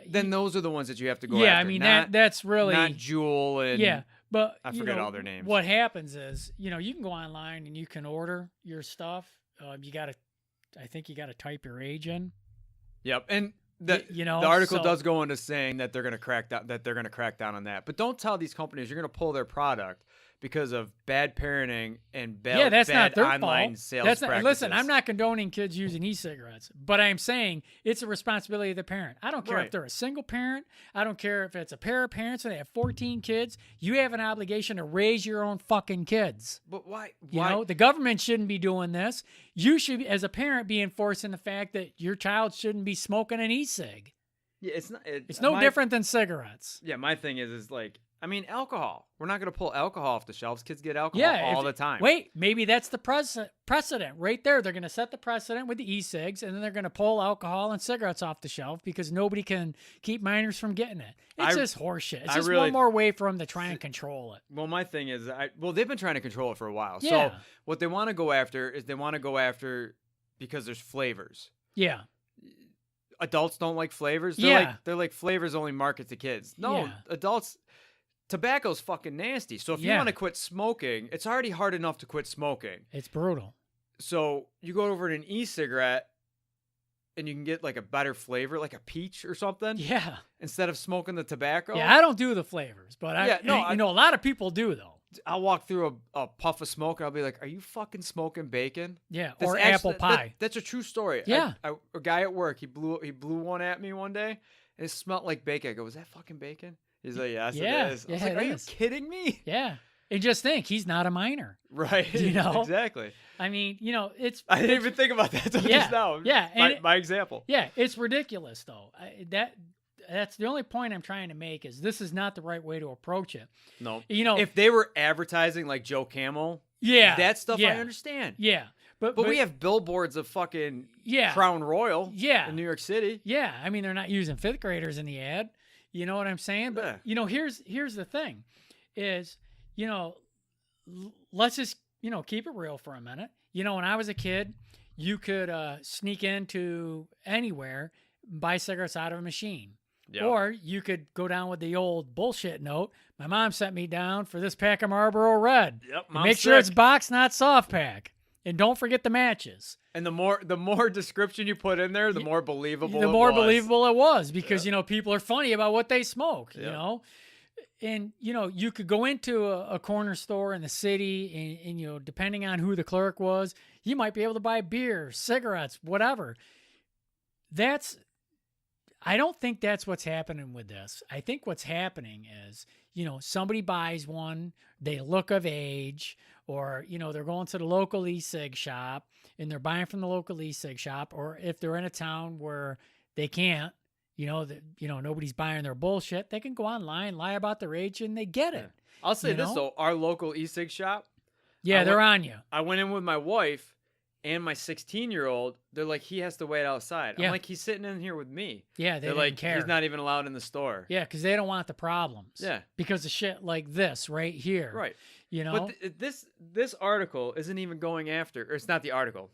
Then those are the ones that you have to go yeah, after. I mean not, that's really not Juul and yeah. But I you forget know, all their names. What happens is, you know, you can go online and you can order your stuff. I think you got to type your age in. Yep, and you know, the article so- does go into saying that they're going to crack down. That they're going to crack down on that. But don't tell these companies you're going to pull their product because of bad parenting and bad, that's not their online fault. sales That's not, practices. listen, I'm not condoning kids using e-cigarettes, but I'm saying it's a responsibility of the parent. I don't care Right. if they're a single parent. I don't care if it's a pair of parents and they have 14 kids. You have an obligation to raise your own fucking kids. But why? You know, the government shouldn't be doing this. You should, as a parent, be enforcing the fact that your child shouldn't be smoking an e-cig. Yeah, it's not. It's no different than cigarettes. Yeah, my thing is like, I mean, alcohol. We're not going to pull alcohol off the shelves. Kids get alcohol all the time. Wait, maybe that's the precedent right there. They're going to set the precedent with the e-cigs, and then they're going to pull alcohol and cigarettes off the shelf because nobody can keep minors from getting it. It's just horseshit. It's just one more way for them to try and control it. Well, my thing is, they've been trying to control it for a while. Yeah. So what they want to go after is because there's flavors. Yeah. Adults don't like flavors. They're like flavors only market to kids. No, adults. Tobacco's fucking nasty. So if you want to quit smoking, it's already hard enough to quit smoking. It's brutal. So you go over to an e-cigarette and you can get like a better flavor, like a peach or something. Yeah. Instead of smoking the tobacco. Yeah, I don't do the flavors, but I know a lot of people do though. I'll walk through a puff of smoke and I'll be like, "Are you fucking smoking bacon?" Yeah, or apple pie. That's a true story. Yeah. A guy at work, he blew one at me one day, and it smelled like bacon. I go, "Was that fucking bacon?" He's like, "Yes, it is." I was like, "Are you kidding me?" Yeah. And just think, he's not a minor. Right. You know? Exactly. I mean, you know, I didn't even think about that until just now. Yeah. My example. Yeah, it's ridiculous though. That's the only point I'm trying to make is this is not the right way to approach it. No. You know, if they were advertising like Joe Camel, that stuff I understand. Yeah. But we have billboards of fucking Crown Royal in New York City. Yeah. I mean, they're not using fifth graders in the ad. You know what I'm saying? But you know, here's the thing is, you know, let's just, you know, keep it real for a minute. You know, when I was a kid, you could sneak into anywhere, buy cigarettes out of a machine. Yep. Or you could go down with the old bullshit note. My mom sent me down for this pack of Marlboro Red. Yep, make sure it's box, not soft pack. And don't forget the matches. And the more description you put in there, the more believable it was because, you know, people are funny about what they smoke, you know. And, you know, you could go into a corner store in the city and, you know, depending on who the clerk was, you might be able to buy beer, cigarettes, whatever. I don't think that's what's happening with this. I think what's happening is, you know, somebody buys one, they look of age, or, you know, they're going to the local e-cig shop and they're buying from the local e-cig shop, or if they're in a town where they can't, nobody's buying their bullshit, they can go online, lie about their age, and they get it. I'll say this, though. Our local e-cig shop. Yeah, they're on you. I went in with my wife and my 16-year-old. They're like, he has to wait outside. Yeah. I'm like, he's sitting in here with me. Yeah, they're like, care. He's not even allowed in the store. Yeah, because they don't want the problems. Yeah. Because of shit like this right here. Right. You know? But this article isn't even going after, or it's not the article.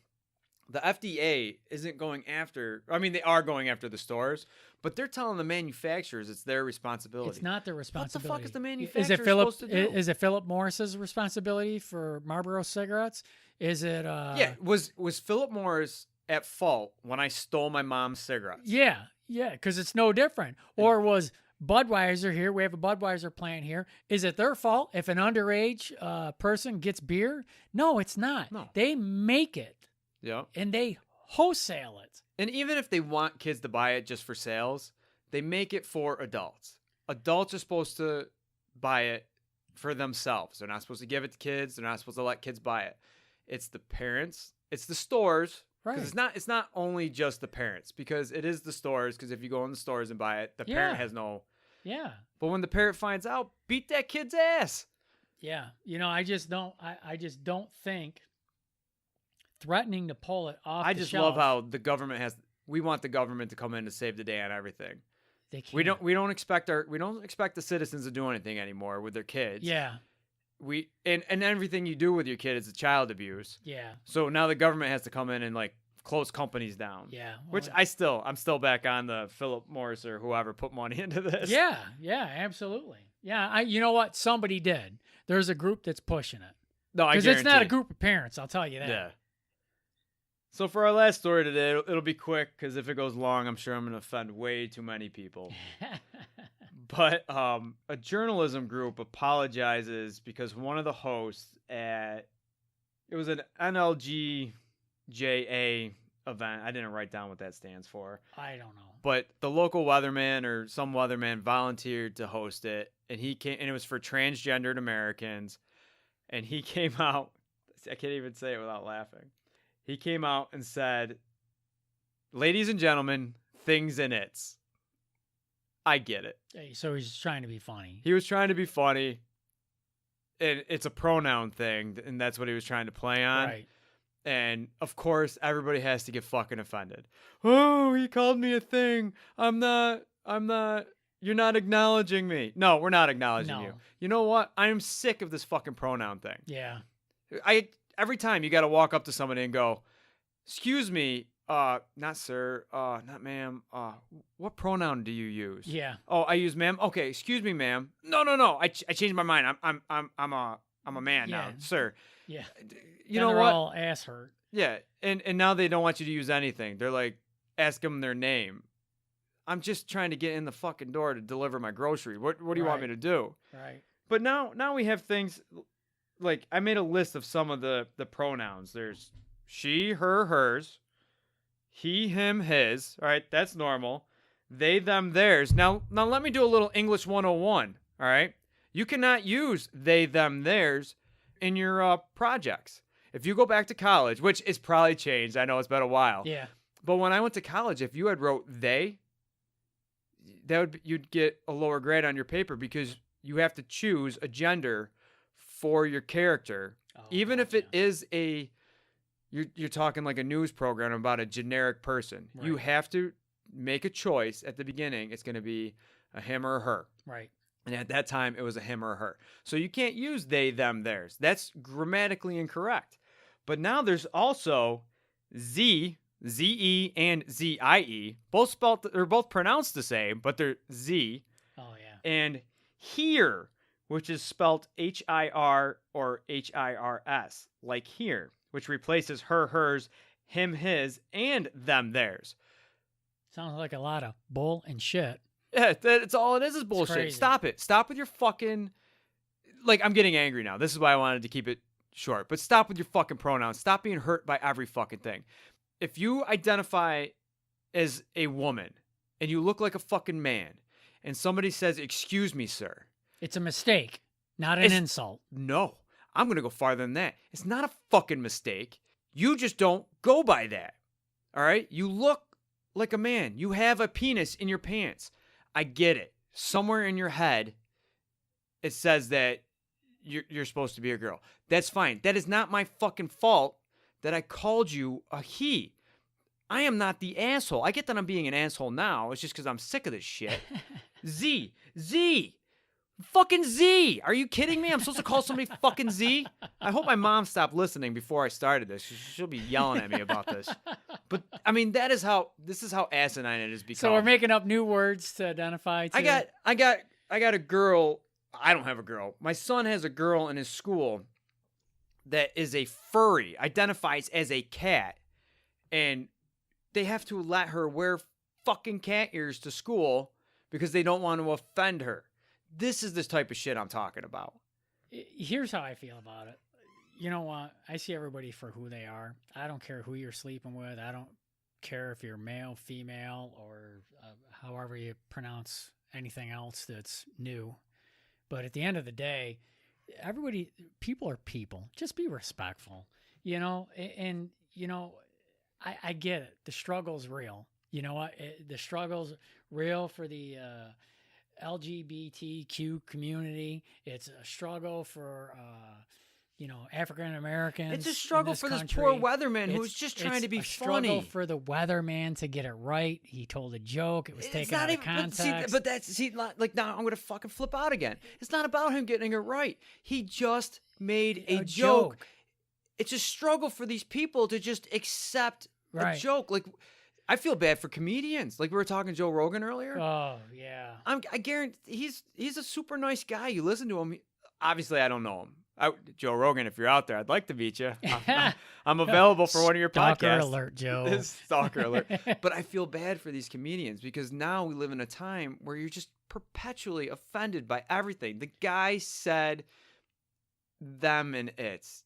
The FDA isn't going after, I mean, they are going after the stores, but they're telling the manufacturers it's their responsibility. It's not their responsibility. What the fuck is the manufacturer supposed to do? Is it Philip Morris's responsibility for Marlboro cigarettes? Is it... Yeah, was Philip Morris at fault when I stole my mom's cigarettes? Yeah, because it's no different. Or was Budweiser here, we have a Budweiser plant here, is it their fault if an underage person gets beer? No, it's not. No. They make it. Yeah. And they wholesale it. And even if they want kids to buy it just for sales, they make it for adults. Adults are supposed to buy it for themselves. They're not supposed to give it to kids. They're not supposed to let kids buy it. It's the parents. It's the stores. Right. It's not only just the parents, because it is the stores. Because if you go in the stores and buy it, the parent has no. Yeah. But when the parent finds out, beat that kid's ass. Yeah. You know, I just don't think threatening to pull it off. I just love how the government has we want the government to come in to save the day on everything. They can't. We don't expect the citizens to do anything anymore with their kids. Yeah. And everything you do with your kid is child abuse. Yeah. So now the government has to come in and like close companies down. Yeah. Well, Which I'm still back on the Philip Morris or whoever put money into this. Yeah. Yeah. Absolutely. Yeah. You know what? Somebody did. There's a group that's pushing it. No, I Because guarantee. it's not a group of parents. I'll tell you that. Yeah. So for our last story today, it'll be quick because if it goes long, I'm sure I'm going to offend way too many people. But a journalism group apologizes because one of the hosts it was an NLGJA event. I didn't write down what that stands for. I don't know. But the local weatherman or some weatherman volunteered to host it, and it was for transgendered Americans. And he came out. I can't even say it without laughing. He came out and said, "Ladies and gentlemen, things and its." I get it. Hey, so he's trying to be funny. He was trying to be funny. And it's a pronoun thing, and that's what he was trying to play on. Right. And, of course, everybody has to get fucking offended. Oh, he called me a thing. I'm not. You're not acknowledging me. No, we're not acknowledging you. You know what? I am sick of this fucking pronoun thing. Yeah. Every time you got to walk up to somebody and go, "Excuse me, not sir, not ma'am. What pronoun do you use?" Yeah. "Oh, I use ma'am." "Okay, excuse me, ma'am." No. I changed my mind. I'm a man now, sir. Yeah. You know they're what? all ass hurt. Yeah, and now they don't want you to use anything. They're like, ask them their name. I'm just trying to get in the fucking door to deliver my groceries. What do you want me to do? Right. But now we have things like I made a list of some of the pronouns. There's she, her, hers, he, him, his. All right, that's normal. They, them, theirs. Now let me do a little English 101. All right, you cannot use they, them, theirs in your projects. If you go back to college, which is probably changed, I know it's been a while. Yeah. But when I went to college, if you had wrote they, you'd get a lower grade on your paper because you have to choose a gender for your character, even if it is you're talking like a news program about a generic person. Right. You have to make a choice at the beginning. It's going to be a him or a her. Right. And at that time, it was a him or a her. So you can't use they, them, theirs. That's grammatically incorrect. But now there's also Z, Z-E, and Z-I-E. They're both pronounced the same, but they're Z. Oh, yeah. And here, which is spelled H-I-R or H-I-R-S, like here, which replaces her, hers, him, his, and them, theirs. Sounds like a lot of bull and shit. Yeah, that's all it is bullshit. Crazy. Stop it. Stop with your fucking... Like, I'm getting angry now. This is why I wanted to keep it short. But stop with your fucking pronouns. Stop being hurt by every fucking thing. If you identify as a woman and you look like a fucking man and somebody says, "Excuse me, sir." It's a mistake, not an insult. No. I'm going to go farther than that. It's not a fucking mistake. You just don't go by that. All right? You look like a man. You have a penis in your pants. I get it. Somewhere in your head, it says that you're supposed to be a girl. That's fine. That is not my fucking fault that I called you a he. I am not the asshole. I get that I'm being an asshole now. It's just because I'm sick of this shit. Z. Fucking Z. Are you kidding me? I'm supposed to call somebody fucking Z? I hope my mom stopped listening before I started this. She'll be yelling at me about this. But, I mean, this is how asinine it has become. So we're making up new words to identify too? I got a girl. I don't have a girl. My son has a girl in his school that is a furry, identifies as a cat. And they have to let her wear fucking cat ears to school because they don't want to offend her. This is this type of shit I'm talking about. Here's how I feel about it. You know what? I see everybody for who they are. I don't care who you're sleeping with. I don't care if you're male, female, or however you pronounce anything else that's new. But at the end of the day, people are people. Just be respectful, you know? And, you know, I get it. The struggle's real. You know what? The struggle's real for the LGBTQ community. It's a struggle for African Americans. It's a struggle for this poor weatherman who's just trying to be funny. Struggle for the weatherman to get it right. He told a joke. It was taken out of context. But now I'm gonna fucking flip out again. It's not about him getting it right. He just made a joke. It's a struggle for these people to just accept a joke. Like, I feel bad for comedians. Like we were talking to Joe Rogan earlier. Oh yeah. I guarantee he's a super nice guy. You listen to him. Obviously, I don't know him. Joe Rogan, if you're out there, I'd like to meet you. I'm available for one of your podcasts. Stalker alert, Joe. Stalker alert. But I feel bad for these comedians because now we live in a time where you're just perpetually offended by everything. The guy said them and it's.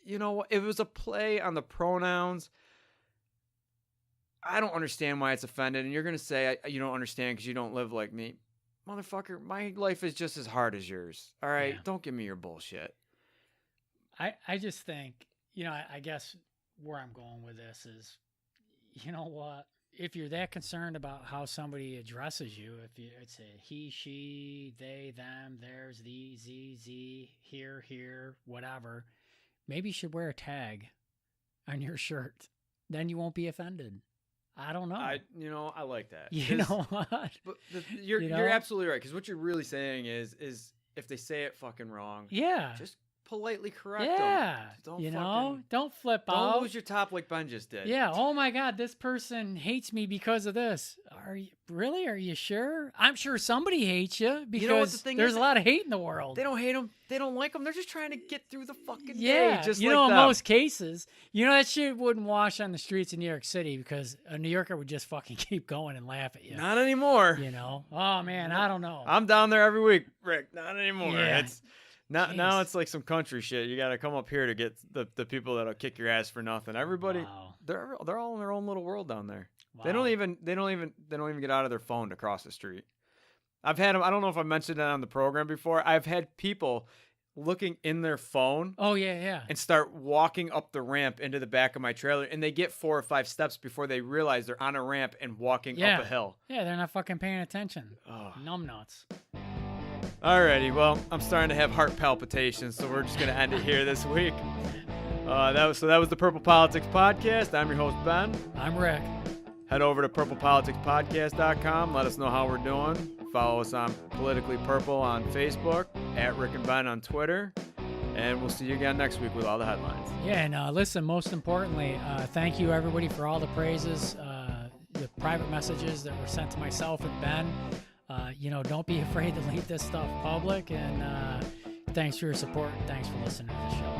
It was a play on the pronouns. I don't understand why it's offended. And you're going to say you don't understand because you don't live like me. Motherfucker, my life is just as hard as yours. All right? Yeah. Don't give me your bullshit. I just think, I guess where I'm going with this is, you know what? If you're that concerned about how somebody addresses you, it's a he, she, they, them, theirs, thee, z, here, whatever, maybe you should wear a tag on your shirt. Then you won't be offended. I don't know. I like that. You know what? But you're absolutely right. Because what you're really saying is if they say it fucking wrong, just politely correct them. Yeah. Don't flip out. Don't lose your top like Ben just did. Yeah. Oh my God, this person hates me because of this. Are you sure? I'm sure somebody hates you because there's a lot of hate in the world. They don't hate them. They don't like them. They're just trying to get through the fucking day. Just in most cases, that shit wouldn't wash on the streets of New York City because a New Yorker would just fucking keep going and laugh at you. Not anymore. Oh man, I don't know. I'm down there every week, Rick. Not anymore. Yeah. Now it's like some country shit. You got to come up here to get the people that'll kick your ass for nothing. Everybody, they're all in their own little world down there. Wow. They don't even get out of their phone to cross the street. I've had them. I don't know if I mentioned that on the program before. I've had people looking in their phone. Oh yeah. And start walking up the ramp into the back of my trailer, and they get 4 or 5 steps before they realize they're on a ramp and walking up a hill. Yeah, they're not fucking paying attention. Oh. Numbnuts. Alrighty, well, I'm starting to have heart palpitations, so we're just going to end it here this week. That was the Purple Politics Podcast. I'm your host, Ben. I'm Rick. Head over to purplepoliticspodcast.com. Let us know how we're doing. Follow us on Politically Purple on Facebook, at Rick and Ben on Twitter, and we'll see you again next week with all the headlines. Yeah, and listen, most importantly, thank you, everybody, for all the praises, the private messages that were sent to myself and Ben. Don't be afraid to leave this stuff public, and thanks for your support. Thanks for listening to the show.